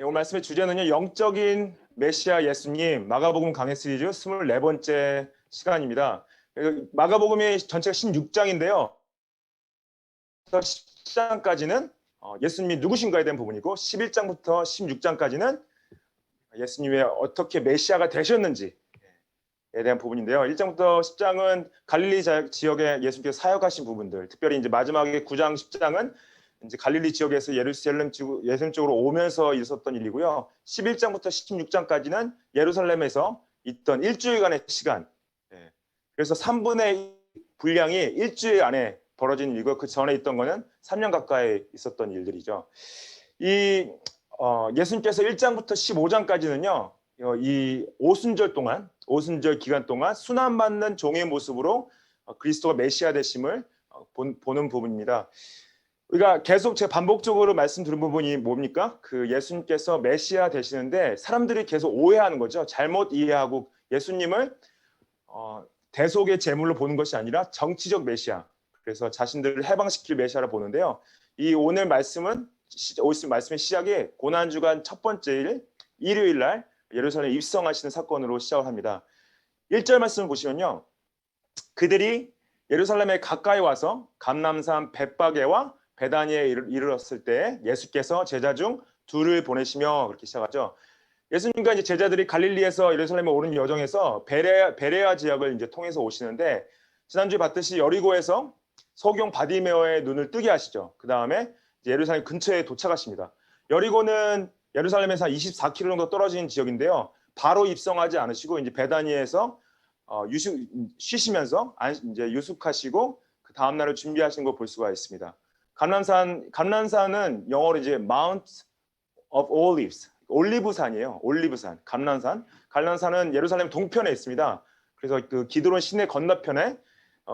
오늘 말씀의 주제는요, 영적인 메시아 예수님 마가복음 강해 시리즈 24번째 시간입니다. 마가복음이 전체가 16장인데요. 10장까지는 예수님이 누구신가에 대한 부분이고 11장부터 16장까지는 예수님이 어떻게 메시아가 되셨는지에 대한 부분인데요. 1장부터 10장은 갈릴리 지역에 예수님께서 사역하신 부분들, 특별히 이제 마지막에 9장 10장은 이제 갈릴리 지역에서 예루살렘 쪽으로 오면서 있었던 일이고요. 11장부터 16장까지는 예루살렘에서 있던 일주일간의 시간. 그래서 3분의 분량이 일주일 안에 벌어진 일이고 그 전에 있던 거는 3년 가까이 있었던 일들이죠. 이 예수님께서 1장부터 15장까지는요. 이 오순절 기간 동안 순환받는 종의 모습으로 그리스도가 메시아 되심을 보는 부분입니다. 우리가 계속 제가 반복적으로 말씀드린 부분이 뭡니까? 그 예수님께서 메시아 되시는데 사람들이 계속 오해하는 거죠. 잘못 이해하고 예수님을 대속의 제물로 보는 것이 아니라 정치적 메시아. 그래서 자신들을 해방시킬 메시아라 보는데요. 이 오늘 말씀의 시작이 고난주간 첫 번째 일요일 날 예루살렘에 입성하시는 사건으로 시작을 합니다. 1절 말씀을 보시면요. 그들이 예루살렘에 가까이 와서 감람산 벳바게와 베다니에 이르렀을 때 예수께서 제자 중 둘을 보내시며 그렇게 시작하죠. 예수님과 이제 제자들이 갈릴리에서 예루살렘에 오는 여정에서 베레아 지역을 이제 통해서 오시는데 지난주에 봤듯이 여리고에서 소경 바디메어의 눈을 뜨게 하시죠. 그 다음에 예루살렘 근처에 도착하십니다. 여리고는 예루살렘에서 24km 정도 떨어진 지역인데요. 바로 입성하지 않으시고 이제 베다니에서 쉬시면서 이제 유숙하시고 그 다음 날을 준비하신 거 볼 수가 있습니다. 감람산은 영어로 이제 Mount of Olives, 올리브산이에요. 올리브산, 감람산은 예루살렘 동편에 있습니다. 그래서 그 기드론 시내 건너편에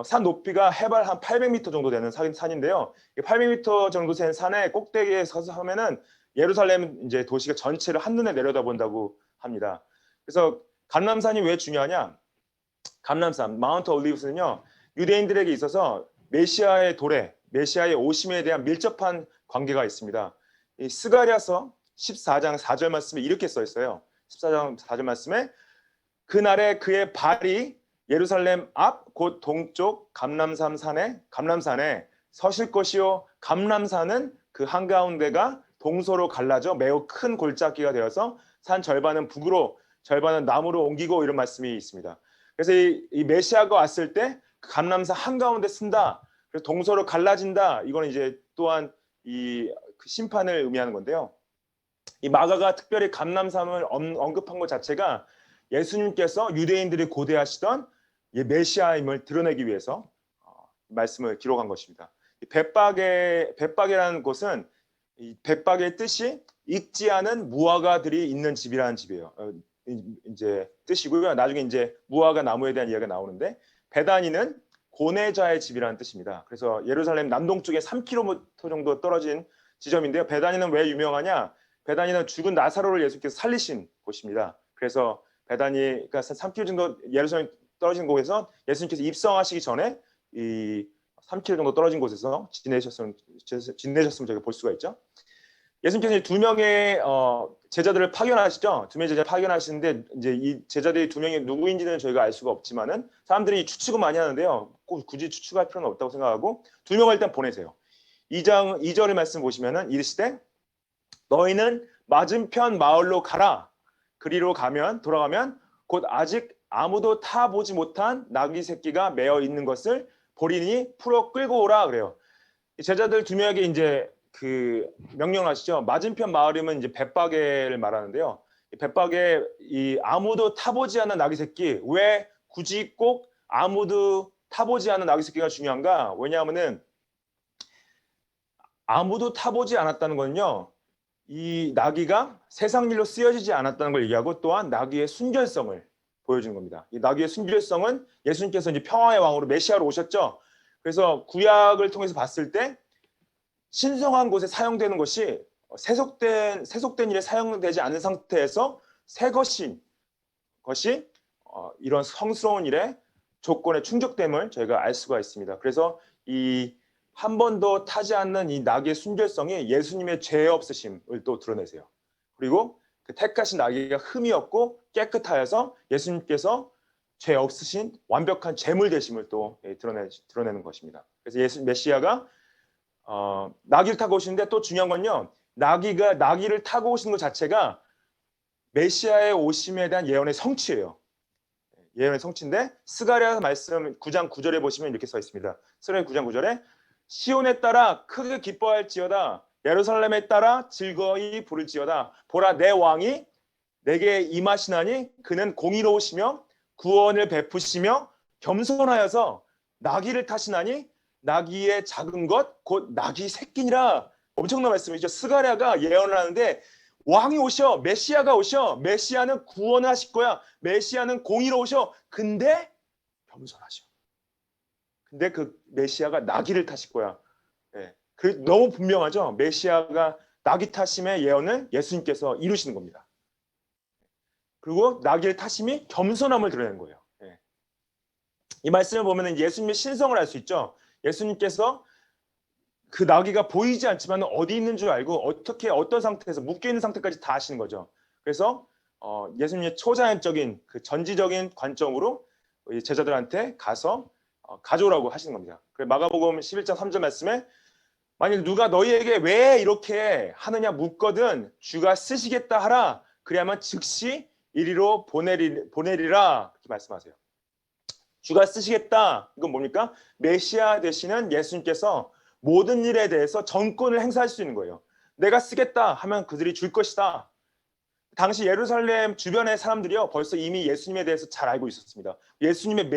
산 높이가 해발 한 800m 정도 되는 산인데요. 800m 정도 된 산의 꼭대기에 서서 하면은 예루살렘 이제 도시가 전체를 한눈에 내려다본다고 합니다. 그래서 감람산이 왜 중요하냐? 감람산, 마운트 올리브스는요. 유대인들에게 있어서 메시아의 도래, 메시아의 오심에 대한 밀접한 관계가 있습니다. 이 스가랴서 14장 4절 말씀에 이렇게 써 있어요. 14장 4절 말씀에 그날에 그의 발이 예루살렘 앞 곧 동쪽 감람산에 서실 것이요 감람산은 그 한가운데가 동서로 갈라져 매우 큰 골짜기가 되어서 산 절반은 북으로 절반은 남으로 옮기고 이런 말씀이 있습니다. 그래서 이 메시아가 왔을 때 감람산 한가운데 쓴다. 그래서 동서로 갈라진다. 이거는 이제 또한 이 심판을 의미하는 건데요. 이 마가가 특별히 감람산을 언급한 것 자체가 예수님께서 유대인들이 고대하시던 메시아임을 드러내기 위해서 말씀을 기록한 것입니다. 벳바게라는 곳은 이 벳바게의 뜻이 익지 않은 무화과들이 있는 집이라는 집이에요. 이제 뜻이고요. 나중에 이제 무화과 나무에 대한 이야기가 나오는데 베다니는 고뇌자의 집이라는 뜻입니다. 그래서 예루살렘 남동쪽에 3km 정도 떨어진 지점인데요. 베다니는 왜 유명하냐? 베다니는 죽은 나사로를 예수께서 살리신 곳입니다. 그래서 베다니가 3km 정도 예루살렘 떨어진 곳에서 예수님께서 입성하시기 전에 이 3km 정도 떨어진 곳에서 지내셨으면 저희가 볼 수가 있죠. 예수님께서 두 명의 제자들을 파견하시죠. 두 명의 제자 파견하시는데 이제 이 제자들이 두 명이 누구인지는 저희가 알 수가 없지만은 사람들이 추측은 많이 하는데요. 꼭 굳이 추측할 필요는 없다고 생각하고 두 명을 일단 보내세요. 2장 2절의 말씀 보시면은 이르시되 너희는 맞은편 마을로 가라. 그리로 돌아가면 곧 아직 아무도 타보지 못한 나귀 새끼가 매어 있는 것을 보리니 풀어 끌고 오라 그래요. 제자들 두 명에게 이제 그 명령을 하시죠. 맞은편 마을이면 이제 벳바게를 말하는데요. 벳바게 이 아무도 타보지 않은 나귀 새끼, 왜 굳이 꼭 아무도 타보지 않은 나귀 새끼가 중요한가? 왜냐하면은 아무도 타보지 않았다는 건요. 이 나귀가 세상 일로 쓰여지지 않았다는 걸 얘기하고 또한 나귀의 순결성을 보여주는 겁니다. 이 나귀의 순결성은 예수님께서 이제 평화의 왕으로 메시아로 오셨죠. 그래서 구약을 통해서 봤을 때 신성한 곳에 사용되는 것이 세속된 일에 사용되지 않은 상태에서 새 것이 이런 성스러운 일에 조건에 충족됨을 저희가 알 수가 있습니다. 그래서 이 한 번도 타지 않는 이 나귀의 순결성이 예수님의 죄 없으심을 또 드러내세요. 그리고 그 택하신 나귀가 흠이 없고 깨끗하여서 예수님께서 죄 없으신 완벽한 제물 되심을 또 드러내는 것입니다. 그래서 메시아가 나귀를 타고 오시는데 또 중요한 건요. 나귀를 타고 오시는 것 자체가 메시아의 오심에 대한 예언의 성취예요. 예언의 성취인데 스가랴 말씀 9장 9절에 보시면 이렇게 써 있습니다. 스가랴 9장 9절에 시온에 따라 크게 기뻐할지어다 예루살렘에 따라 즐거이 부를지어다 보라 내 왕이 내게 임하시나니 그는 공의로우시며 구원을 베푸시며 겸손하여서 나귀를 타시나니 나귀의 작은 것 곧 나귀 새끼니라. 엄청난 말씀이죠. 스가랴가 예언을 하는데 왕이 오셔 메시아가 오셔 메시아는 구원을 하실 거야. 메시아는 공의로우셔. 근데 겸손하셔. 근데 그 메시아가 나귀를 타실 거야. 네. 너무 분명하죠. 메시아가 나귀 타심의 예언을 예수님께서 이루시는 겁니다. 그리고 나귀를 타심이 겸손함을 드러내는 거예요. 네. 이 말씀을 보면 예수님의 신성을 알 수 있죠. 예수님께서 그 나귀가 보이지 않지만 어디 있는 줄 알고 어떻게 어떤 상태에서 묶여있는 상태까지 다 아시는 거죠. 그래서 예수님의 초자연적인 그 전지적인 관점으로 제자들한테 가서 가져오라고 하시는 겁니다. 마가복음 11장 3절 말씀에 만일 누가 너희에게 왜 이렇게 하느냐 묻거든 주가 쓰시겠다 하라. 그래야만 즉시 이리로 보내리라. 이렇게 말씀하세요. 주가 쓰시겠다. 이건 뭡니까? 메시아 되시는 예수님께서 모든 일에 대해서 전권을 행사할 수 있는 거예요. 내가 쓰겠다 하면 그들이 줄 것이다. 당시 예루살렘 주변의 사람들이요 벌써 이미 예수님에 대해서 잘 알고 있었습니다. 예수님의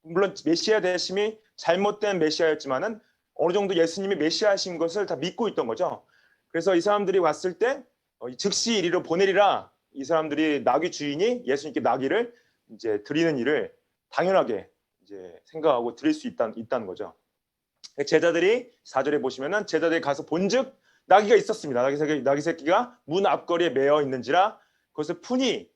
물론 메시아 되심이 잘못된 메시아였지만은 어느 정도 예수님이 메시아신 것을 다 믿고 있던 거죠. 그래서 이 사람들이 왔을 때 즉시 이리로 보내리라. 이 사람들이 나귀 주인이 예수님께 나귀를 이제 드리는 일을 당연하게 이제 생각하고 드릴 수 있다는 거죠. 제자들이 4절에 보시면은 제자들이 가서 본즉 나귀가 있었습니다. 나귀 새끼가 문 앞거리에 매어 있는지라 그것을 푸니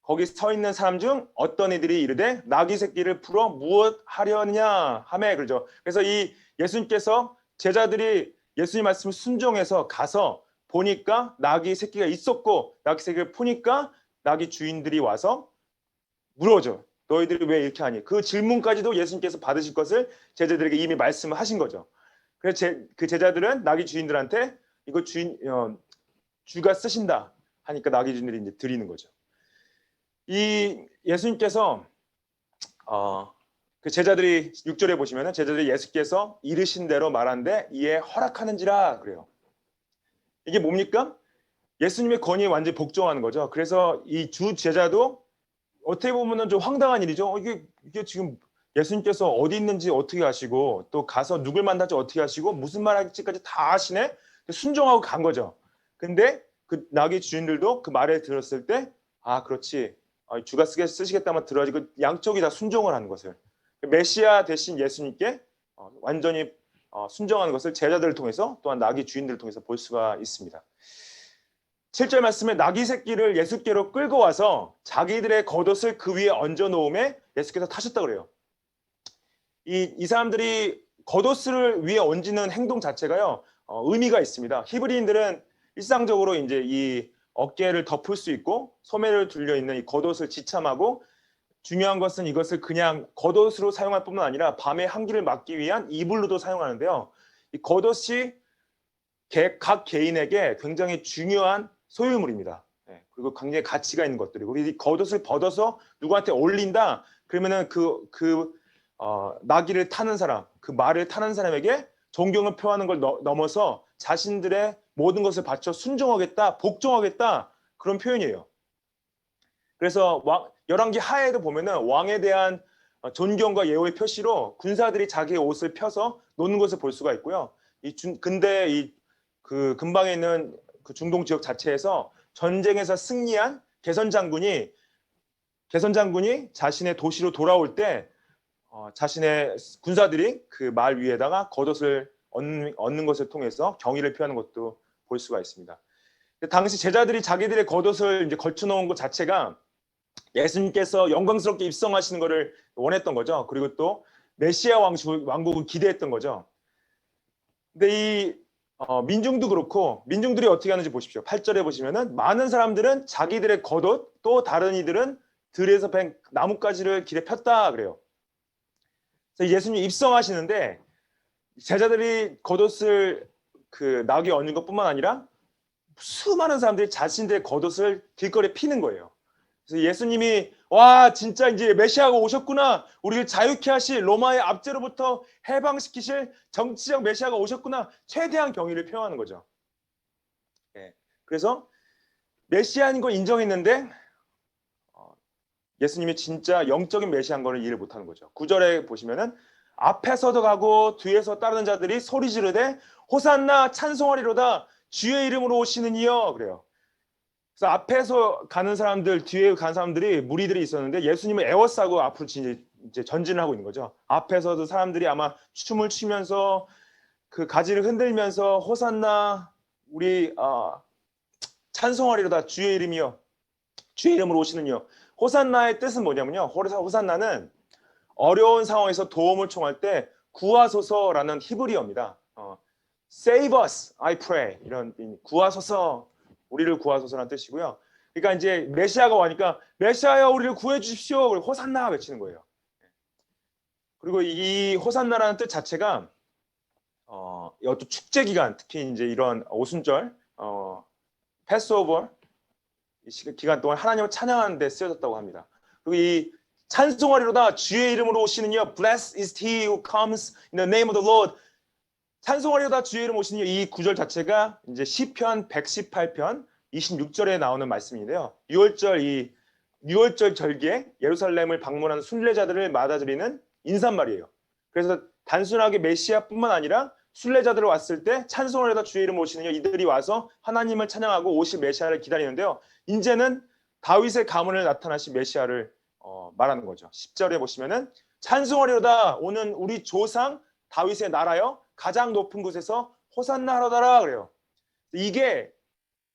거기 서 있는 사람 중 어떤 이들이 이르되 나귀 새끼를 풀어 무엇 하려냐 하매 그러죠. 그래서 이 예수님께서 제자들이 예수님 말씀을 순종해서 가서 보니까 나귀 새끼가 있었고 나귀 새끼를 푸니까 나귀 주인들이 와서 물어줘. 너희들이 왜 이렇게 하니? 그 질문까지도 예수님께서 받으실 것을 제자들에게 이미 말씀을 하신 거죠. 그래서 그 제자들은 나귀 주인들한테 이거 주가 쓰신다 하니까 나귀 주인들이 이제 드리는 거죠. 이 예수님께서 그 제자들이 6절에 보시면은 제자들이 예수께서 이르신 대로 말한데 이에 허락하는지라 그래요. 이게 뭡니까? 예수님의 권위에 완전히 복종하는 거죠. 그래서 이 주 제자도 어떻게 보면은 좀 황당한 일이죠. 이게 지금 예수님께서 어디 있는지 어떻게 아시고 또 가서 누굴 만날지 어떻게 아시고 무슨 말 할지까지 다 아시네. 순종하고 간 거죠. 근데 그 나귀 주인들도 그 말을 들었을 때 그렇지. 주가 쓰시겠다면 들어야지. 그 양쪽이 다 순종을 하는 것을 메시아 대신 예수님께 완전히 순종하는 것을 제자들을 통해서 또한 나귀 주인들을 통해서 볼 수가 있습니다. 7절 말씀에 나귀 새끼를 예수께로 끌고 와서 자기들의 겉옷을 그 위에 얹어 놓음에 예수께서 타셨다 그래요. 이 사람들이 겉옷을 위에 얹는 행동 자체가요 의미가 있습니다. 히브리인들은 일상적으로 이제 이 어깨를 덮을 수 있고 소매를 둘려 있는 이 겉옷을 지참하고 중요한 것은 이것을 그냥 겉옷으로 사용할 뿐만 아니라 밤의 한기를 막기 위한 이불로도 사용하는데요. 이 겉옷이 각 개인에게 굉장히 중요한 소유물입니다. 그리고 굉장히 가치가 있는 것들이고 이 겉옷을 벗어서 누구한테 올린다 그러면은 나귀를 타는 사람, 그 말을 타는 사람에게 존경을 표하는 걸 넘어서 자신들의 모든 것을 바쳐 순종하겠다, 복종하겠다 그런 표현이에요. 그래서 열왕기 하에도 보면은 왕에 대한 존경과 예우의 표시로 군사들이 자기의 옷을 펴서 놓는 것을 볼 수가 있고요. 근데 그 근방에 있는 그 중동 지역 자체에서 전쟁에서 승리한 개선 장군이 자신의 도시로 돌아올 때 자신의 군사들이 그 말 위에다가 겉옷을 얹는 것을 통해서 경의를 표하는 것도 볼 수가 있습니다. 당시 제자들이 자기들의 겉옷을 이제 걸쳐놓은 것 자체가 예수님께서 영광스럽게 입성하시는 것을 원했던 거죠. 그리고 또 메시아 왕국을 기대했던 거죠. 근데 민중도 그렇고 민중들이 어떻게 하는지 보십시오. 8절에 보시면은 많은 사람들은 자기들의 겉옷 또 다른 이들은 들에서 벤 나뭇가지를 길에 폈다 그래요. 그래서 예수님 입성하시는데 제자들이 겉옷을 그 나귀에 얹는 것뿐만 아니라 수많은 사람들이 자신들의 겉옷을 길거리에 피는 거예요. 그래서 예수님이 와 진짜 이제 메시아가 오셨구나. 우리를 자유케 하실 로마의 압제로부터 해방시키실 정치적 메시아가 오셨구나. 최대한 경의를 표하는 거죠. 예. 그래서 메시아인 걸 인정했는데 예수님이 진짜 영적인 메시아인 거를 이해를 못하는 거죠. 9절에 보시면은 앞에서도 가고 뒤에서 따르는 자들이 소리 지르되 호산나 찬송하리로다 주의 이름으로 오시는 이여 그래요. 그래서 앞에서 가는 사람들, 뒤에 가는 사람들이 무리들이 있었는데 예수님을 에워싸고 앞으로 이제 전진을 하고 있는 거죠. 앞에서도 사람들이 아마 춤을 추면서 그 가지를 흔들면서 호산나 우리 찬송하리로다 주의 이름이여 주의 이름으로 오시는 이여. 호산나의 뜻은 뭐냐면요. 호산나는 어려운 상황에서 도움을 청할 때 구하소서라는 히브리어입니다. Save us, I pray. 이런 구하소서, 우리를 구하소서라는 뜻이고요. 그러니까 이제 메시아가 와니까 메시아여 우리를 구해 주십시오. 그리고 호산나 외치는 거예요. 그리고 이 호산나라는 뜻 자체가 이것도 축제 기간, 특히 이제 이런 오순절, 패스오버 기간 동안 하나님을 찬양하는 데 쓰여졌다고 합니다. 그리고 이 찬송하리로다 주의 이름으로 오시는 이여 Blessed is he who comes in the name of the Lord. 찬송하리로다 주의 이름 오시는 이 구절 자체가 이제 시편 118편 26절에 나오는 말씀인데요. 6월절 절기에 예루살렘을 방문하는 순례자들을 맞아들이는 인사말이에요. 그래서 단순하게 메시아뿐만 아니라 순례자들 왔을 때 찬송하리로다 주의 이름 오시는 이여 이들이 와서 하나님을 찬양하고 오실 메시아를 기다리는데요. 이제는 다윗의 가문을 나타나신 메시아를 말하는 거죠. 10절에 보시면은 찬송하리로다 오는 우리 조상 다윗의 나라여 가장 높은 곳에서 호산나 하로다라 그래요. 이게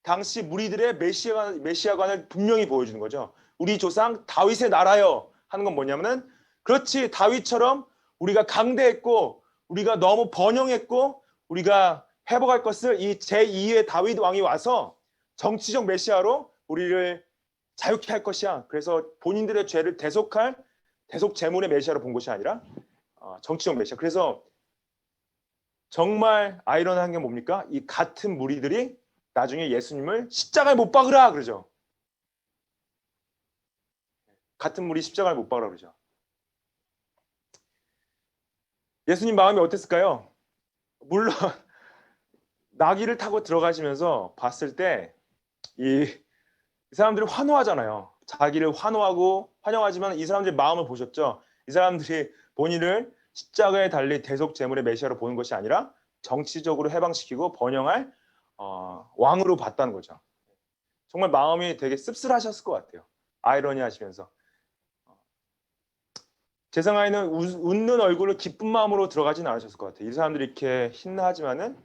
당시 무리들의 메시아관을 분명히 보여주는 거죠. 우리 조상 다윗의 나라여 하는 건 뭐냐면은 그렇지 다윗처럼 우리가 강대했고 우리가 너무 번영했고 우리가 회복할 것을 이 제2의 다윗 왕이 와서 정치적 메시아로 우리를 자유케 할 것이야. 그래서 본인들의 죄를 대속할 대속 제물의 메시아로 본 것이 아니라 정치적 메시아. 그래서 정말 아이러니한 게 뭡니까? 이 같은 무리들이 나중에 예수님을 십자가에 못 박으라 그러죠. 같은 무리 십자가에 못 박으라 그러죠. 예수님 마음이 어땠을까요? 물론 나귀를 타고 들어가시면서 봤을 때 이 사람들이 환호하잖아요. 자기를 환호하고 환영하지만 이 사람들의 마음을 보셨죠? 이 사람들이 본인을 십자가에 달린 대속 제물의 메시아로 보는 것이 아니라 정치적으로 해방시키고 번영할 왕으로 봤다는 거죠. 정말 마음이 되게 씁쓸하셨을 것 같아요. 아이러니 하시면서. 제 생각에는 웃는 얼굴로 기쁜 마음으로 들어가지는 않으셨을 것 같아요. 이 사람들이 이렇게 힘나하지만은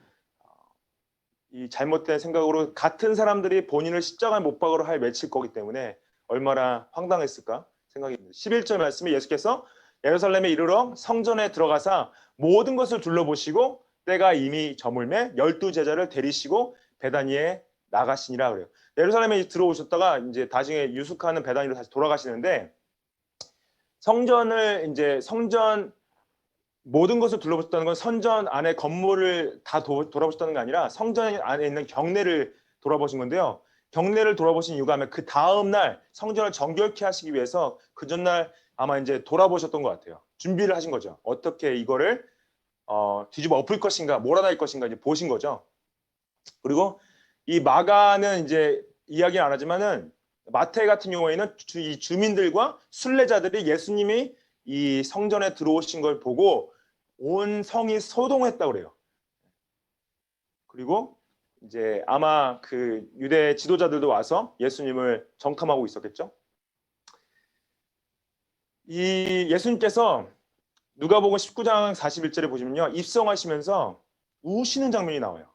이 잘못된 생각으로 같은 사람들이 본인을 십자가에 못 박으러 할 외칠 거기 때문에 얼마나 황당했을까 생각이 듭니다. 11절 말씀에 예수께서 예루살렘에 이르러 성전에 들어가사 모든 것을 둘러보시고 때가 이미 저물매 12제자를 데리시고 베다니에 나가시니라 그래요. 예루살렘에 들어오셨다가 이제 나중에 유숙하는 베다니로 다시 돌아가시는데 성전 모든 것을 둘러보셨다는 건 성전 안에 건물을 다 돌아보셨다는 게 아니라 성전 안에 있는 경내를 돌아보신 건데요. 경내를 돌아보신 이유가 아마 그 다음 날 성전을 정결케 하시기 위해서 그 전날 아마 이제 돌아보셨던 것 같아요. 준비를 하신 거죠. 어떻게 이거를 뒤집어 엎을 것인가, 몰아낼 것인가 이제 보신 거죠. 그리고 이 마가는 이제 이야기는 안 하지만은 마태 같은 경우에는 이 주민들과 순례자들이 예수님이 이 성전에 들어오신 걸 보고 온 성이 소동했다고 그래요. 그리고 이제 아마 그 유대 지도자들도 와서 예수님을 정탐하고 있었겠죠. 이 예수님께서 누가복음 19장 41절에 보시면요. 입성하시면서 우시는 장면이 나와요.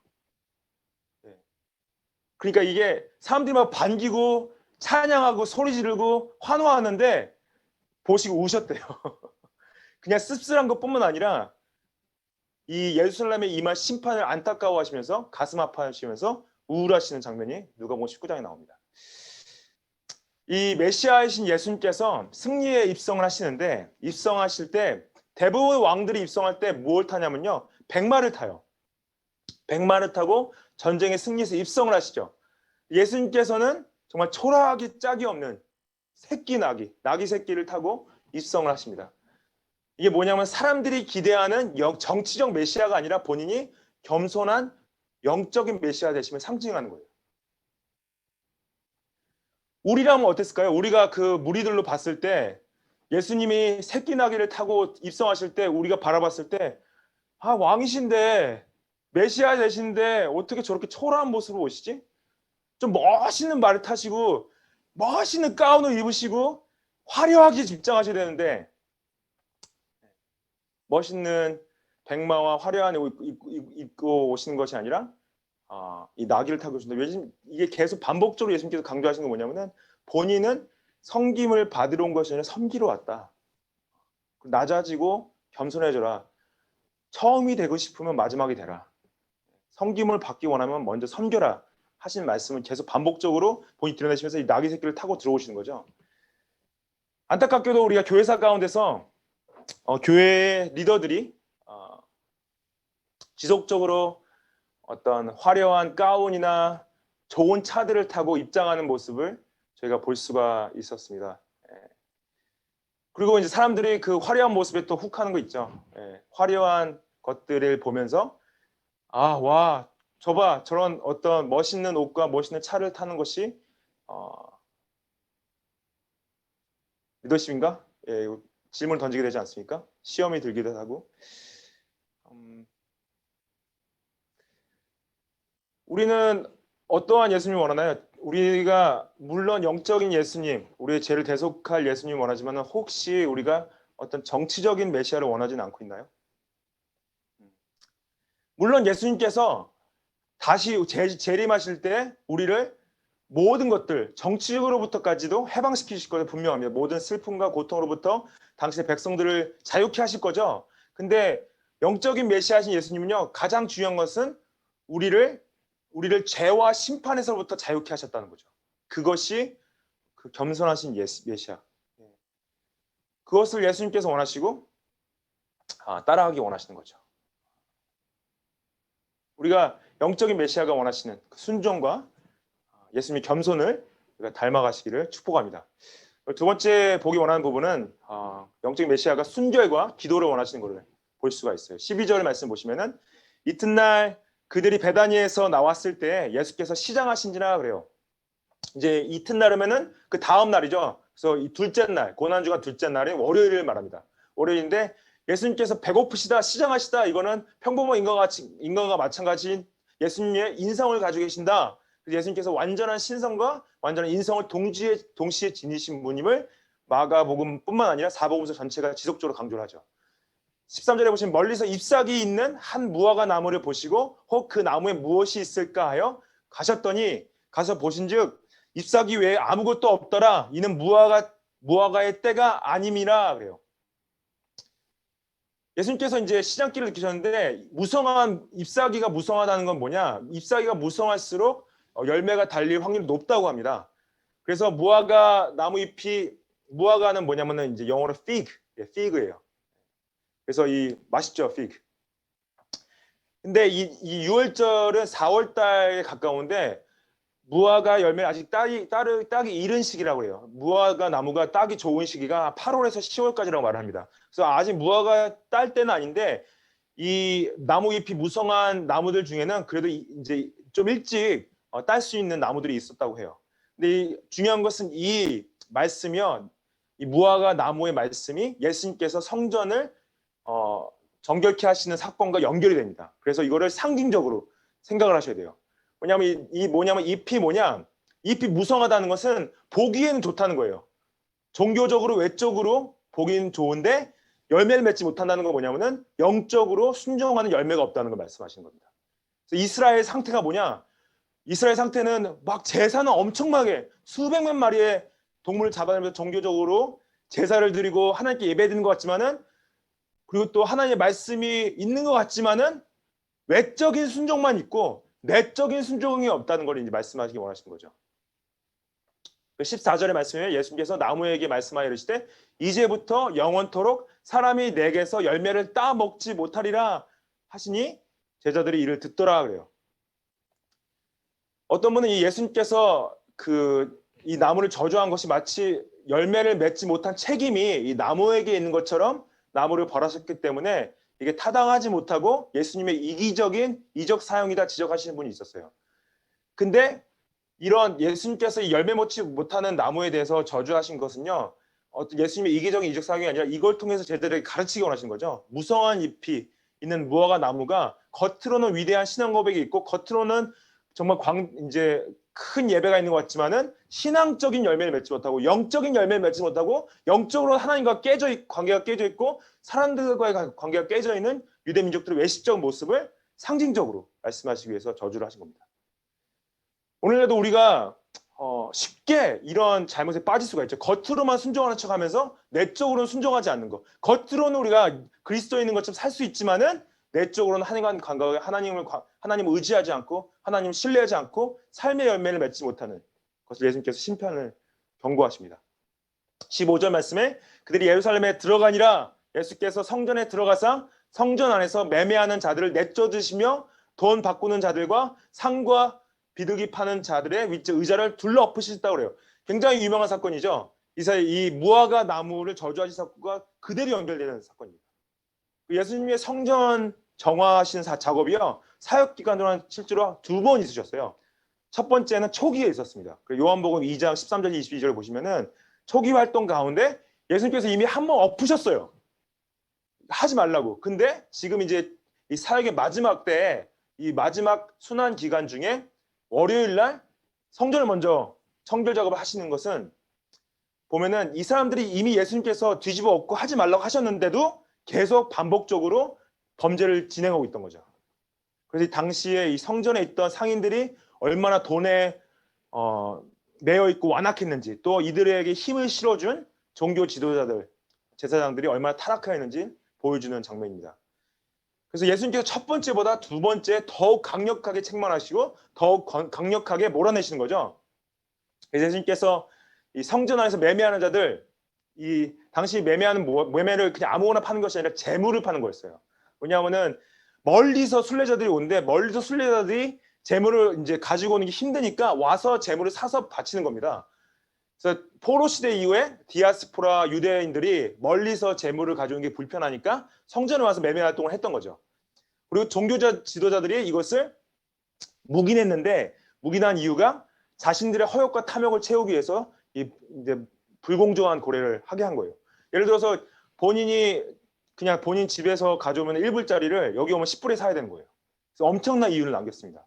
그러니까 이게 사람들이 막 반기고 찬양하고 소리 지르고 환호하는데 보시고 우셨대요. 그냥 씁쓸한 것뿐만 아니라 이 예루살렘에 임할 심판을 안타까워하시면서 가슴 아파하시면서 우울하시는 장면이 누가복음 19장에 나옵니다. 이 메시아이신 예수님께서 승리에 입성을 하시는데 입성하실 때 대부분 왕들이 입성할 때 뭘 타냐면요. 백마를 타요. 백마를 타고 전쟁에 승리해서 입성을 하시죠. 예수님께서는 정말 초라하기 짝이 없는 새끼 나귀 새끼를 타고 입성을 하십니다. 이게 뭐냐면 사람들이 기대하는 정치적 메시아가 아니라 본인이 겸손한 영적인 메시아 되심을 상징하는 거예요. 우리라면 어땠을까요? 우리가 그 무리들로 봤을 때 예수님이 새끼 나귀를 타고 입성하실 때 우리가 바라봤을 때 아, 왕이신데 메시아 되시는데 어떻게 저렇게 초라한 모습으로 오시지? 좀 멋있는 말을 타시고 멋있는 가운을 입으시고 화려하게 집장하셔야 되는데 멋있는 백마와 화려한 옷 입고 오시는 것이 아니라 이 나귀를 타고 오신다. 요즘 이게 계속 반복적으로 예수님께서 강조하시는 게 뭐냐면은 본인은 섬김을 받으러 온 것이 아니라 섬기러 왔다. 낮아지고 겸손해져라. 처음이 되고 싶으면 마지막이 되라. 섬김을 받기 원하면 먼저 섬겨라. 하시는 말씀을 계속 반복적으로 본인이 드러내시면서 이 나귀 새끼를 타고 들어오시는 거죠. 안타깝게도 우리가 교회사 가운데서 교회 리더들이 지속적으로 어떤 화려한 가운이나 좋은 차들을 타고 입장하는 모습을 저희가 볼 수가 있었습니다. 그리고 이제 사람들이 그 화려한 모습에 또 훅하는 거 있죠. 화려한 것들을 보면서 와, 저봐 저런 어떤 멋있는 옷과 멋있는 차를 타는 것이 리더십인가? 질문을 던지게 되지 않습니까? 시험이 들기도 하고. 우리는 어떠한 예수님을 원하나요? 우리가 물론 영적인 예수님, 우리의 죄를 대속할 예수님을 원하지만 혹시 우리가 어떤 정치적인 메시아를 원하지는 않고 있나요? 물론 예수님께서 다시 재림하실 때 우리를 모든 것들, 정치적으로부터까지도 해방시키실 것을 분명합니다. 모든 슬픔과 고통으로부터 당신의 백성들을 자유케 하실 거죠. 근데 영적인 메시아신 예수님은요, 가장 중요한 것은 우리를 죄와 심판에서부터 자유케 하셨다는 거죠. 그것이 그 겸손하신 메시아. 그것을 예수님께서 원하시고 따라하기 원하시는 거죠. 우리가 영적인 메시아가 원하시는 그 순종과 예수님의 겸손을 우리가 닮아가시기를 축복합니다. 두 번째 보기 원하는 부분은 영적인 메시아가 순결과 기도를 원하시는 것을 볼 수가 있어요. 12절 말씀 보시면은 이튿날 그들이 베다니에서 나왔을 때 예수께서 시장하신지라 그래요. 이제 이튿날이면은 그 다음 날이죠. 그래서 이 둘째 날, 고난주가 둘째 날인 월요일을 말합니다. 월요일인데 예수님께서 배고프시다, 시장하시다, 이거는 평범한 인간과 마찬가지인 예수님의 인성을 가지고 계신다. 그래서 예수님께서 완전한 신성과 완전한 인성을 동시에 지니신 분임을 마가복음뿐만 아니라 사복음서 전체가 지속적으로 강조를 하죠. 13절에 보시면 멀리서 잎사귀 있는 한 무화과 나무를 보시고 혹 그 나무에 무엇이 있을까 하여 가셨더니 가서 보신즉 잎사귀 외에 아무것도 없더라. 이는 무화과의 때가 아님이라 그래요. 예수님께서 이제 시장기를 느끼셨는데 무성한 잎사귀가 무성하다는 건 뭐냐? 잎사귀가 무성할수록 열매가 달릴 확률이 높다고 합니다. 그래서 무화과 나무 잎이 무화과는 뭐냐면은 이제 영어로 fig예요. 그래서 이 맛있죠, fig. 근데 이 6월절은 4월달에 가까운데 무화과 열매 아직 따기 이른 시기라고 해요. 무화과 나무가 따기 좋은 시기가 8월에서 10월까지라고 말을 합니다. 그래서 아직 무화과 딸 때는 아닌데 이 나무 잎이 무성한 나무들 중에는 그래도 이제 좀 일찍 딸 수 있는 나무들이 있었다고 해요. 근데 중요한 것은 이 말씀이요, 이 무화과 나무의 말씀이 예수님께서 성전을 정결케 하시는 사건과 연결이 됩니다. 그래서 이거를 상징적으로 생각을 하셔야 돼요. 왜냐하면 잎이 무성하다는 것은 보기에는 좋다는 거예요. 종교적으로 외적으로 보기는 좋은데 열매를 맺지 못한다는 건 뭐냐면은 영적으로 순종하는 열매가 없다는 걸 말씀하시는 겁니다. 그래서 이스라엘 상태가 뭐냐? 이스라엘 상태는 막 제사는 엄청나게 수백만 마리의 동물을 잡아내면서 종교적으로 제사를 드리고 하나님께 예배드리는 것 같지만은 그리고 또 하나님의 말씀이 있는 것 같지만은 외적인 순종만 있고 내적인 순종이 없다는 걸 이제 말씀하시기 원하시는 거죠. 14절의 말씀에 예수님께서 나무에게 말씀하여 이르시되 이제부터 영원토록 사람이 내게서 열매를 따 먹지 못하리라 하시니 제자들이 이를 듣더라 그래요. 어떤 분은 이 예수님께서 이 나무를 저주한 것이 마치 열매를 맺지 못한 책임이 이 나무에게 있는 것처럼 나무를 벌하셨기 때문에 이게 타당하지 못하고 예수님의 이기적인 이적 사용이다 지적하시는 분이 있었어요. 근데 이런 예수님께서 열매 맺지 못하는 나무에 대해서 저주하신 것은요, 어떤 예수님의 이기적인 이적 사용이 아니라 이걸 통해서 제자들에게 가르치기 원하신 거죠. 무성한 잎이 있는 무화과 나무가 겉으로는 위대한 신앙 고백이 있고 겉으로는 정말 이제 큰 예배가 있는 것 같지만은 신앙적인 열매를 맺지 못하고 영적인 열매를 맺지 못하고 영적으로 하나님과 관계가 깨져 있고 사람들과의 관계가 깨져 있는 유대 민족들의 외식적 모습을 상징적으로 말씀하시기 위해서 저주를 하신 겁니다. 오늘날도 우리가 쉽게 이런 잘못에 빠질 수가 있죠. 겉으로만 순종하는 척하면서 내적으로는 순종하지 않는 것. 겉으로는 우리가 그리스도인인 것처럼 살 수 있지만은 내적으로는 하나님과 관계가 하나님을 의지하지 않고 하나님을 신뢰하지 않고 삶의 열매를 맺지 못하는 것을 예수님께서 심판을 경고하십니다. 15절 말씀에 그들이 예루살렘에 들어가니라 예수께서 성전에 들어가사 성전 안에서 매매하는 자들을 내쫓으시며 돈 바꾸는 자들과 상과 비둘기 파는 자들의 의자를 둘러 엎으셨다고 그래요. 굉장히 유명한 사건이죠. 이 무화과 나무를 저주하신 사건과 그대로 연결되는 사건입니다. 예수님의 성전 정화하시는 작업이요. 사역 기간 동안 실제로 2번 있으셨어요. 첫 번째는 초기에 있었습니다. 요한복음 2장 13절 22절을 보시면은 초기 활동 가운데 예수님께서 이미 한 번 엎으셨어요. 하지 말라고. 근데 지금 이제 이 사역의 마지막 때에 이 마지막 순환 기간 중에 월요일 날 성전을 먼저 청결 작업을 하시는 것은 보면은 이 사람들이 이미 예수님께서 뒤집어 엎고 하지 말라고 하셨는데도 계속 반복적으로 범죄를 진행하고 있던 거죠. 그래서 당시에 이 성전에 있던 상인들이 얼마나 돈에 매여 있고 완악했는지 또 이들에게 힘을 실어준 종교 지도자들, 제사장들이 얼마나 타락하였는지 보여주는 장면입니다. 그래서 예수님께서 첫 번째보다 2번째 더욱 강력하게 책망하시고 더욱 강력하게 몰아내시는 거죠. 그래서 예수님께서 이 성전 안에서 매매하는 자들, 이 당시 매매하는 매매를 그냥 아무거나 파는 것이 아니라 재물을 파는 거였어요. 왜냐하면은 멀리서 순례자들이 오는데 멀리서 순례자들이 재물을 이제 가지고 오는 게 힘드니까 와서 재물을 사서 바치는 겁니다. 그래서 포로 시대 이후에 디아스포라 유대인들이 멀리서 재물을 가져오는 게 불편하니까 성전에 와서 매매 활동을 했던 거죠. 그리고 종교자 지도자들이 이것을 묵인했는데 묵인한 이유가 자신들의 허욕과 탐욕을 채우기 위해서 이제 불공정한 거래를 하게 한 거예요. 예를 들어서 본인이 그냥 본인 집에서 가져오면 1불짜리를 여기 오면 10불에 사야 되는 거예요. 그래서 엄청난 이유를 남겼습니다.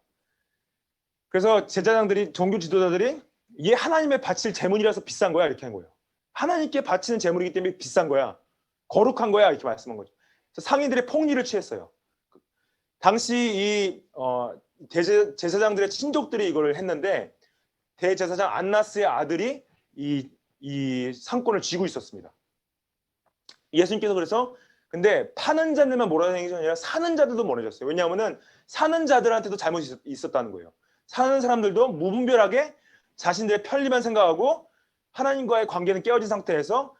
그래서 제사장들이 종교 지도자들이 이게 하나님의 바칠 재물이라서 비싼 거야 이렇게 한 거예요. 하나님께 바치는 재물이기 때문에 비싼 거야. 거룩한 거야 이렇게 말씀한 거죠. 그래서 상인들의 폭리를 취했어요. 당시 제사장들의 친족들이 이걸 했는데 대제사장 안나스의 아들이 이 상권을 쥐고 있었습니다. 예수님께서 그래서 근데 파는 자들만 몰아내는 게 아니라 사는 자들도 몰아내셨어요. 왜냐하면은 사는 자들한테도 잘못이 있었다는 거예요. 사는 사람들도 무분별하게 자신들의 편리만 생각하고 하나님과의 관계는 깨어진 상태에서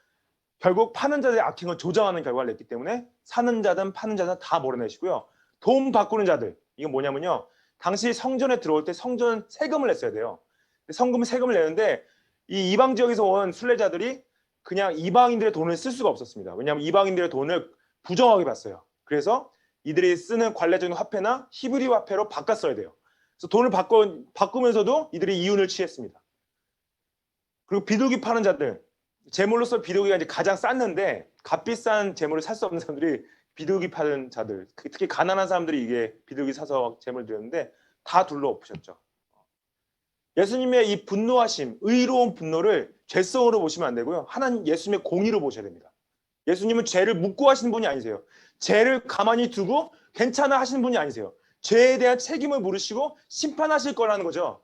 결국 파는 자들의 악행을 조장하는 결과를 냈기 때문에 사는 자든 파는 자든 다 몰아내시고요. 돈 바꾸는 자들, 이건 뭐냐면요. 당시 성전에 들어올 때 성전 세금을 냈어야 돼요. 세금을 내는데 이 이방 지역에서 온 순례자들이 그냥 이방인들의 돈을 쓸 수가 없었습니다. 왜냐하면 이방인들의 돈을 부정하게 봤어요. 그래서 이들이 쓰는 관례적인 화폐나 히브리 화폐로 바꿨어야 돼요. 그래서 돈을 바꾸면서도 이들이 이윤을 취했습니다. 그리고 비둘기 파는 자들, 재물로서 비둘기가 이제 가장 쌌는데 값비싼 재물을 살 수 없는 사람들이 비둘기 파는 자들, 특히 가난한 사람들이 이게 비둘기 사서 재물 드렸는데 다 둘러 엎으셨죠. 예수님의 이 분노하심, 의로운 분노를 죄성으로 보시면 안 되고요. 하나님 예수님의 공의로 보셔야 됩니다. 예수님은 죄를 묻고 하시는 분이 아니세요. 죄를 가만히 두고 괜찮아 하시는 분이 아니세요. 죄에 대한 책임을 물으시고 심판하실 거라는 거죠.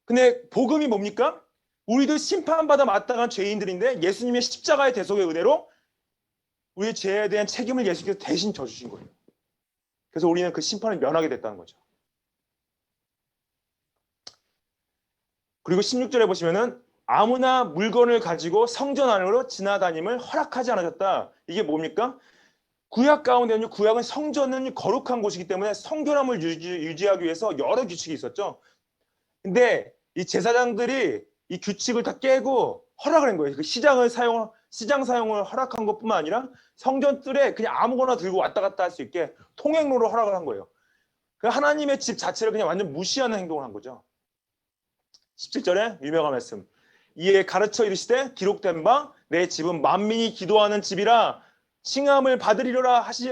근데 복음이 뭡니까? 우리도 심판받아 마땅한 죄인들인데 예수님의 십자가의 대속의 은혜로 우리의 죄에 대한 책임을 예수께서 대신 져주신 거예요. 그래서 우리는 그 심판을 면하게 됐다는 거죠. 그리고 16절에 보시면은 아무나 물건을 가지고 성전 안으로 지나다님을 허락하지 않으셨다. 이게 뭡니까? 구약 가운데는 구약은 성전은 거룩한 곳이기 때문에 성결함을 유지하기 위해서 여러 규칙이 있었죠. 근데 이 제사장들이 이 규칙을 다 깨고 허락을 한 거예요. 그 시장 사용을 허락한 것뿐만 아니라 성전 뜰에 그냥 아무거나 들고 왔다 갔다 할 수 있게 통행로로 허락을 한 거예요. 그 하나님의 집 자체를 그냥 완전 무시하는 행동을 한 거죠. 17절에 유명한 말씀. 이에 가르쳐 이르시되 기록된 바 내 집은 만민이 기도하는 집이라 칭함을 받으리로라 하시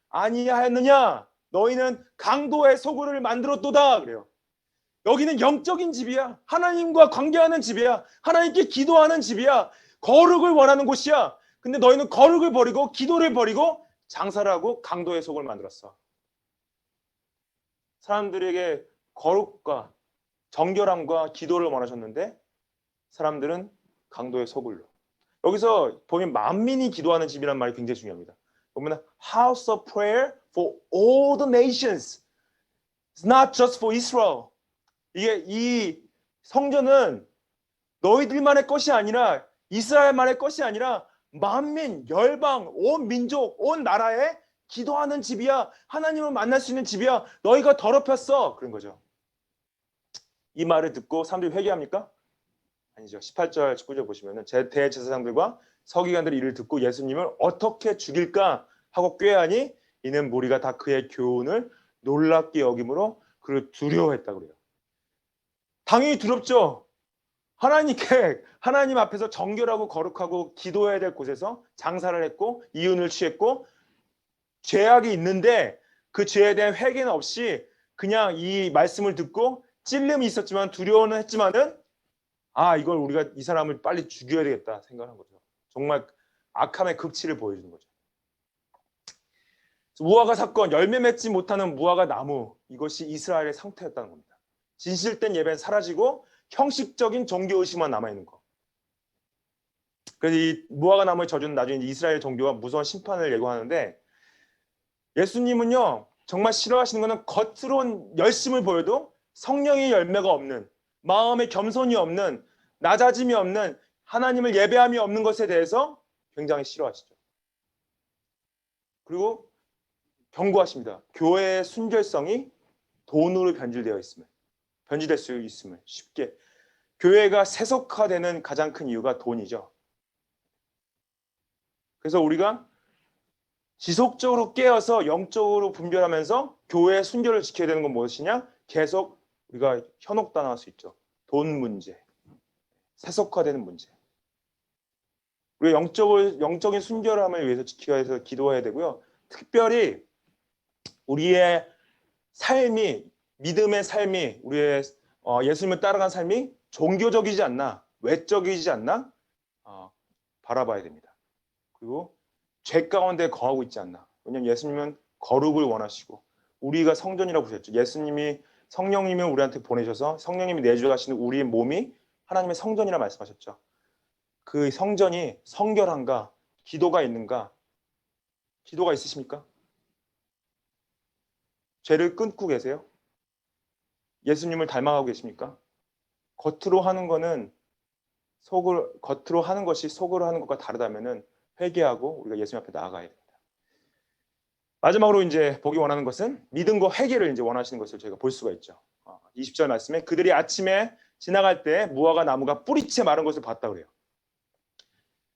아니하였느냐? 너희는 강도의 소굴을 만들었도다. 그래요. 여기는 영적인 집이야. 하나님과 관계하는 집이야. 하나님께 기도하는 집이야. 거룩을 원하는 곳이야. 근데 너희는 거룩을 버리고 기도를 버리고 장사를 하고 강도의 속을 만들었어. 사람들에게 거룩과 정결함과 기도를 원하셨는데 사람들은 강도의 소굴로. 여기서 보면 만민이 기도하는 집이란 말이 굉장히 중요합니다. 보면 House of Prayer for all the nations. It's not just for Israel. 이게 이 성전은 너희들만의 것이 아니라 이스라엘만의 것이 아니라 만민, 열방, 온 민족, 온 나라에 기도하는 집이야. 하나님을 만날 수 있는 집이야. 너희가 더럽혔어. 그런 거죠. 이 말을 듣고 사람들이 회개합니까? 아니죠. 18절, 19절 보시면 대제사장들과 서기관들이 이를 듣고 예수님을 어떻게 죽일까 하고 꾀하니 이는 무리가 다 그의 교훈을 놀랍게 여김으로 그를 두려워했다고 그래요. 당연히 두렵죠. 하나님 앞에서 정결하고 거룩하고 기도해야 될 곳에서 장사를 했고 이윤을 취했고 죄악이 있는데 그 죄에 대한 회개는 없이 그냥 이 말씀을 듣고 찔림이 있었지만 두려워는 했지만은 이걸 우리가 이 사람을 빨리 죽여야 되겠다 생각한 거죠. 정말 악함의 극치를 보여주는 거죠. 무화과 사건, 열매 맺지 못하는 무화과 나무, 이것이 이스라엘의 상태였다는 겁니다. 진실된 예배는 사라지고 형식적인 종교의식만 남아있는 거. 그래서 이 무화과 나무의 저주는 나중에 이스라엘 종교가 무서운 심판을 예고하는데 예수님은요 정말 싫어하시는 거는 겉으론 열심을 보여도 성령의 열매가 없는, 마음의 겸손이 없는, 낮아짐이 없는, 하나님을 예배함이 없는 것에 대해서 굉장히 싫어하시죠. 그리고 경고하십니다. 교회의 순결성이 돈으로 변질될 수 있음을 쉽게. 교회가 세속화되는 가장 큰 이유가 돈이죠. 그래서 우리가 지속적으로 깨어서 영적으로 분별하면서 교회의 순결을 지켜야 되는 건 무엇이냐? 계속 우리가 현혹당할 수 있죠. 돈 문제, 세속화되는 문제. 우리가 영적인 순결함을 위해서 지켜야 해서 기도해야 되고요. 특별히 우리의 삶이, 믿음의 삶이, 우리의 예수님을 따라간 삶이 종교적이지 않나, 외적이지 않나 바라봐야 됩니다. 그리고 죄 가운데 거하고 있지 않나. 왜냐하면 예수님은 거룩을 원하시고 우리가 성전이라고 부르셨죠. 예수님이 성령님을 우리한테 보내셔서 성령님이 내주하시는 우리의 몸이 하나님의 성전이라 말씀하셨죠. 그 성전이 성결한가, 기도가 있는가? 기도가 있으십니까? 죄를 끊고 계세요? 예수님을 닮아가고 계십니까? 겉으로 하는 것이 속으로 하는 것과 다르다면은 회개하고 우리가 예수님 앞에 나아가야 됩니다. 마지막으로 이제 보기 원하는 것은 믿음과 회개를 이제 원하시는 것을 저희가 볼 수가 있죠. 20절 말씀에 그들이 아침에 지나갈 때 무화과 나무가 뿌리채 마른 것을 봤다 그래요.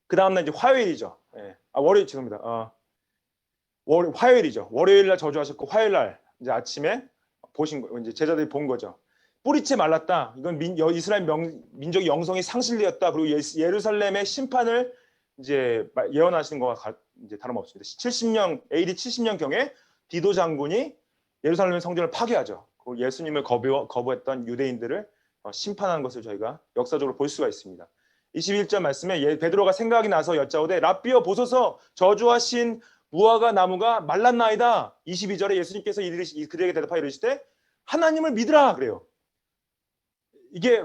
그 다음날 이제 화요일이죠. 월요일 죄송합니다. 화요일이죠. 월요일 날 저주하셨고 화요일 날 이제 아침에 보신 거 이제 제자들이 본 거죠. 뿌리채 말랐다. 이건 이스라엘 민족의 영성이 상실되었다. 그리고 예루살렘의 심판을 이제 예언하시는 것과 이제 다름없습니다. 70년 AD 70년 경에 디도 장군이 예루살렘 성전을 파괴하죠. 그리고 예수님을 거부했던 유대인들을 심판하는 것을 저희가 역사적으로 볼 수가 있습니다. 21절 말씀에 베드로가 생각이 나서 여짜오되 랍비여 보소서 저주하신 무화과 나무가 말랐나이다. 22절에 예수님께서 그들에게 대답하여 이르시되 하나님을 믿으라 그래요. 이게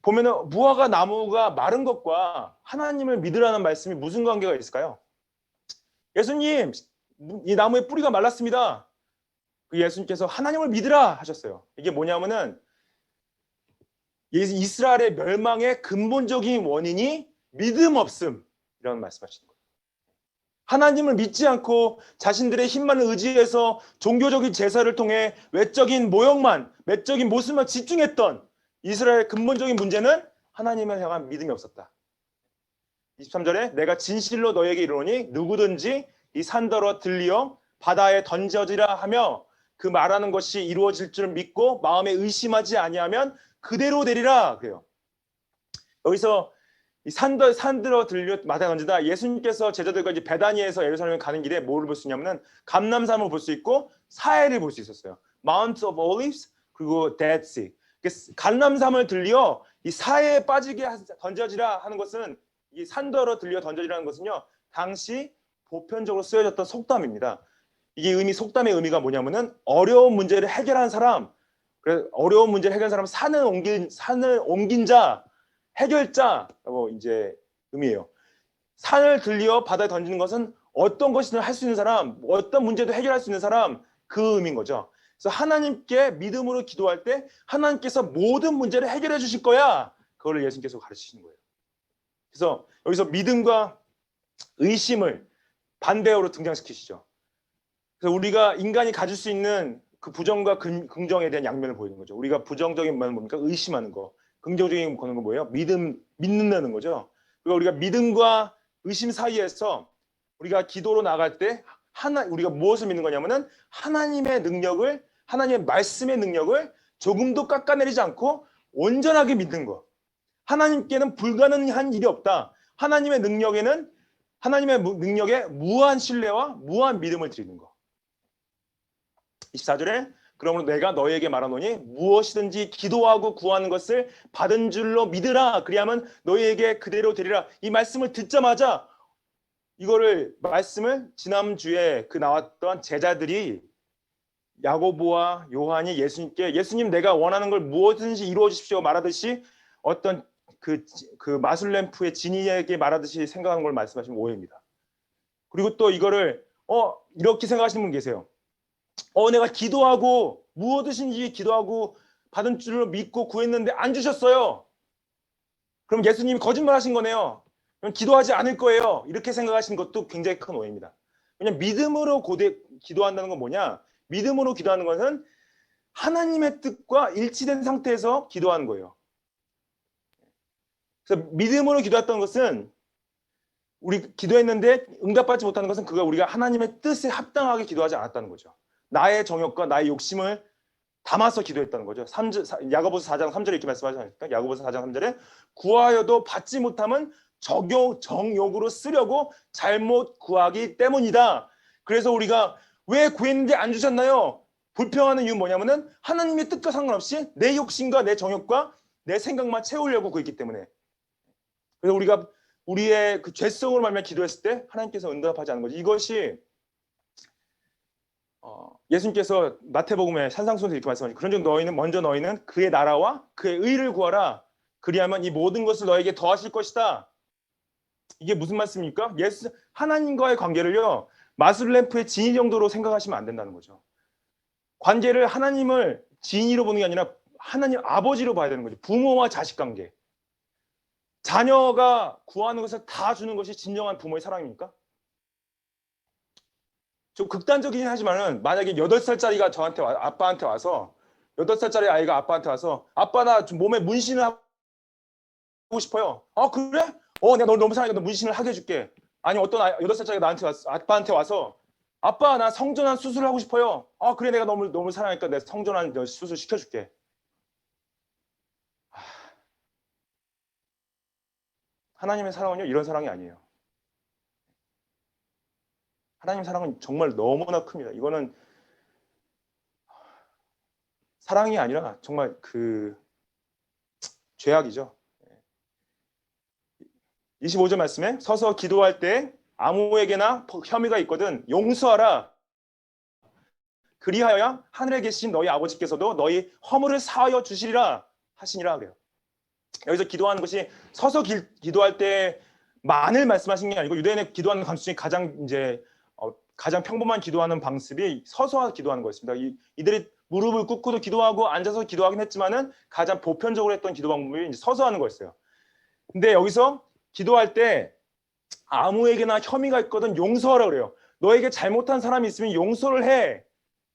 보면은 무화과 나무가 마른 것과 하나님을 믿으라는 말씀이 무슨 관계가 있을까요? 예수님, 이 나무의 뿌리가 말랐습니다. 그 예수님께서 하나님을 믿으라 하셨어요. 이게 뭐냐면은 이스라엘의 멸망의 근본적인 원인이 믿음 없음 이런 말씀하시는 거예요. 하나님을 믿지 않고 자신들의 힘만을 의지해서 종교적인 제사를 통해 외적인 모형만, 외적인 모습만 집중했던 이스라엘의 근본적인 문제는 하나님을 향한 믿음이 없었다. 23절에 내가 진실로 너에게 이르노니 누구든지 이 산더러 들리어 바다에 던져지라 하며 그 말하는 것이 이루어질 줄 믿고 마음에 의심하지 아니하면 그대로 되리라 그래요. 여기서 이 산들어 들려 바다에 던지다 예수님께서 제자들과 이제 베다니에서 예루살렘에 가는 길에 뭐를 볼 수 있냐면은 감람산을 볼 수 있고 사해를 볼 수 있었어요. Mount of Olives 그리고 Dead Sea. 감람산을 들려 이 사해에 빠지게 던져지라 하는 것은 이 산더러 들려 던져지라는 것은요 당시 보편적으로 쓰여졌던 속담입니다. 이게 속담의 의미가 뭐냐면은 어려운 문제를 해결한 사람, 그래서 어려운 문제를 해결한 사람 산을 옮긴 자, 해결자라고 이제 의미예요. 산을 들려 바다에 던지는 것은 어떤 것이든 할 수 있는 사람, 어떤 문제도 해결할 수 있는 사람 그 의미인 거죠. 그래서 하나님께 믿음으로 기도할 때 하나님께서 모든 문제를 해결해 주실 거야. 그걸 예수님께서 가르치시는 거예요. 그래서 여기서 믿음과 의심을 반대어로 등장시키시죠. 그래서 우리가 인간이 가질 수 있는 그 부정과 긍정에 대한 양면을 보이는 거죠. 우리가 부정적인 면은 뭡니까? 의심하는 거. 긍정적인 거는 뭐예요? 믿는다는 거죠. 그리고 우리가 믿음과 의심 사이에서 우리가 기도로 나갈 때 우리가 무엇을 믿는 거냐면은 하나님의 능력을, 하나님의 말씀의 능력을 조금도 깎아내리지 않고 온전하게 믿는 거. 하나님께는 불가능한 일이 없다. 하나님의 능력에 무한 신뢰와 무한 믿음을 드리는 거. 24절에 그러므로 내가 너에게 말하노니 무엇이든지 기도하고 구하는 것을 받은 줄로 믿으라. 그리하면 너희에게 그대로 되리라. 이 말씀을 듣자마자 말씀을 지난주에 나왔던 제자들이 야고보와 요한이 예수님께 예수님 내가 원하는 걸 무엇든지 이루어 주십시오 말하듯이 어떤 그 마술램프의 지니에게 말하듯이 생각하는 걸 말씀하시면 오해입니다. 그리고 또 이거를 이렇게 생각하시는 분 계세요. 내가 기도하고 무엇이든지 기도하고 받은 줄로 믿고 구했는데 안 주셨어요. 그럼 예수님이 거짓말하신 거네요. 그럼 기도하지 않을 거예요. 이렇게 생각하시는 것도 굉장히 큰 오해입니다. 왜냐하면 믿음으로 기도한다는 건 뭐냐? 믿음으로 기도하는 것은 하나님의 뜻과 일치된 상태에서 기도하는 거예요. 그래서 믿음으로 기도했던 것은 우리 기도했는데 응답받지 못하는 것은 우리가 하나님의 뜻에 합당하게 기도하지 않았다는 거죠. 나의 정욕과 나의 욕심을 담아서 기도했다는 거죠. 야고보서 4장 3절에 이렇게 말씀하셨으니까 야고보서 4장 3절에 구하여도 받지 못함은 정욕으로 쓰려고 잘못 구하기 때문이다. 그래서 우리가 왜 구했는데 안 주셨나요? 불평하는 이유는 뭐냐면은 하나님의 뜻과 상관없이 내 욕심과 내 정욕과 내 생각만 채우려고 구했기 때문에. 그래서 우리가 우리의 그 죄성으로 말미암아 기도했을 때 하나님께서 응답하지 않는 거죠. 이것이 예수님께서 마태복음의 산상수훈에서 이렇게 말씀하시죠. 그런즉 너희는 그의 나라와 그의 의를 구하라. 그리하면 이 모든 것을 너에게 더하실 것이다. 이게 무슨 말씀입니까? 하나님과의 관계를요 마술램프의 진이 정도로 생각하시면 안 된다는 거죠. 관계를 하나님을 진이로 보는 게 아니라 하나님 아버지로 봐야 되는 거죠. 부모와 자식 관계. 자녀가 구하는 것을 다 주는 것이 진정한 부모의 사랑입니까? 좀 극단적이긴 하지만은 만약에 8살짜리가 아빠한테 와서 8살짜리 아이가 아빠한테 와서 아빠 나 좀 몸에 문신을 하고 싶어요. 그래? 내가 너 너무 사랑하니까 너 문신을 하게 해줄게. 아니 어떤 8살짜리가 아빠한테 와서 아빠 나 성전환 수술을 하고 싶어요. 그래 내가 너무 사랑하니까 내가 성전환 수술 시켜줄게. 하나님의 사랑은요 이런 사랑이 아니에요. 하나님 사랑은 정말 너무나 큽니다. 이거는 사랑이 아니라 정말 죄악이죠. 25절 말씀에 서서 기도할 때 아무에게나 혐의가 있거든 용서하라. 그리하여야 하늘에 계신 너희 아버지께서도 너희 허물을 사하여 주시리라 하시니라 그래요. 여기서 기도하는 것이 서서 기도할 때만을 말씀하신 게 아니고 유대인의 기도하는 관습 중에 가장 이제 가장 평범한 기도하는 방식이 서서 기도하는 거였습니다. 이들이 무릎을 꿇고도 기도하고 앉아서 기도하긴 했지만은 가장 보편적으로 했던 기도 방법이 이제 서서 하는 거였어요. 근데 여기서 기도할 때 아무에게나 혐의가 있거든 용서하라 그래요. 너에게 잘못한 사람이 있으면 용서를 해.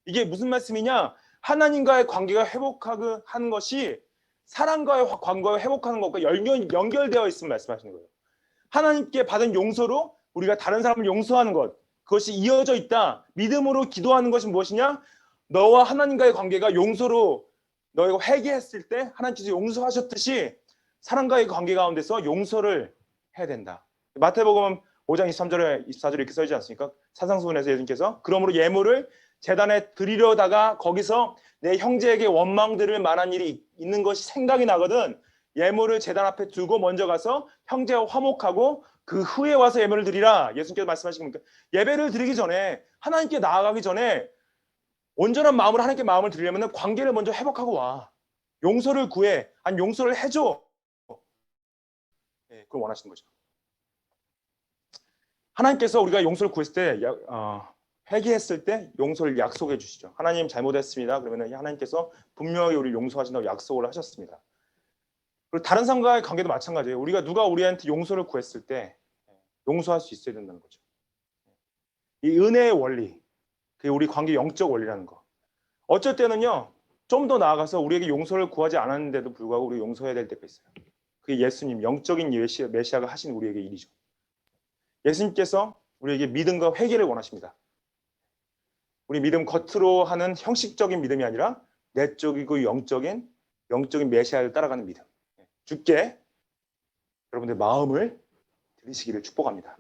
이게 무슨 말씀이냐? 하나님과의 관계가 회복하는 것이 사랑과의 관계가 회복하는 것과 연결되어 있음을 말씀하시는 거예요. 하나님께 받은 용서로 우리가 다른 사람을 용서하는 것, 그것이 이어져 있다. 믿음으로 기도하는 것이 무엇이냐? 너와 하나님과의 관계가 용서로 너희가 회개했을 때 하나님께서 용서하셨듯이 사람과의 관계 가운데서 용서를 해야 된다. 마태복음 5장 23절에 24절에 이렇게 써있지 않습니까? 사상수훈에서 예수님께서 그러므로 예물을 제단에 드리려다가 거기서 내 형제에게 원망들을 말한 일이 있는 것이 생각이 나거든. 예물을 제단 앞에 두고 먼저 가서 형제와 화목하고 그 후에 와서 예물을 드리라. 예수님께서 말씀하시는 거니까 예배를 드리기 전에 하나님께 나아가기 전에 온전한 마음으로 하나님께 마음을 드리려면 관계를 먼저 회복하고 와. 용서를 구해. 아니 용서를 해줘. 네, 그걸 원하시는 거죠. 하나님께서 우리가 용서를 구했을 때 회개했을 때 용서를 약속해 주시죠. 하나님 잘못했습니다. 그러면 하나님께서 분명히 우리를 용서하신다고 약속을 하셨습니다. 그리고 다른 사람과의 관계도 마찬가지예요. 우리가 누가 우리한테 용서를 구했을 때 용서할 수 있어야 된다는 거죠. 이 은혜의 원리, 그게 우리 관계 영적 원리라는 거. 어쩔 때는요, 좀 더 나아가서 우리에게 용서를 구하지 않았는데도 불구하고 우리 용서해야 될 때가 있어요. 그게 예수님, 영적인 메시아가 하신 우리에게 일이죠. 예수님께서 우리에게 믿음과 회개를 원하십니다. 우리 믿음 겉으로 하는 형식적인 믿음이 아니라 내적이고 영적인 메시아를 따라가는 믿음. 주께 여러분들 마음을 들이시기를 축복합니다.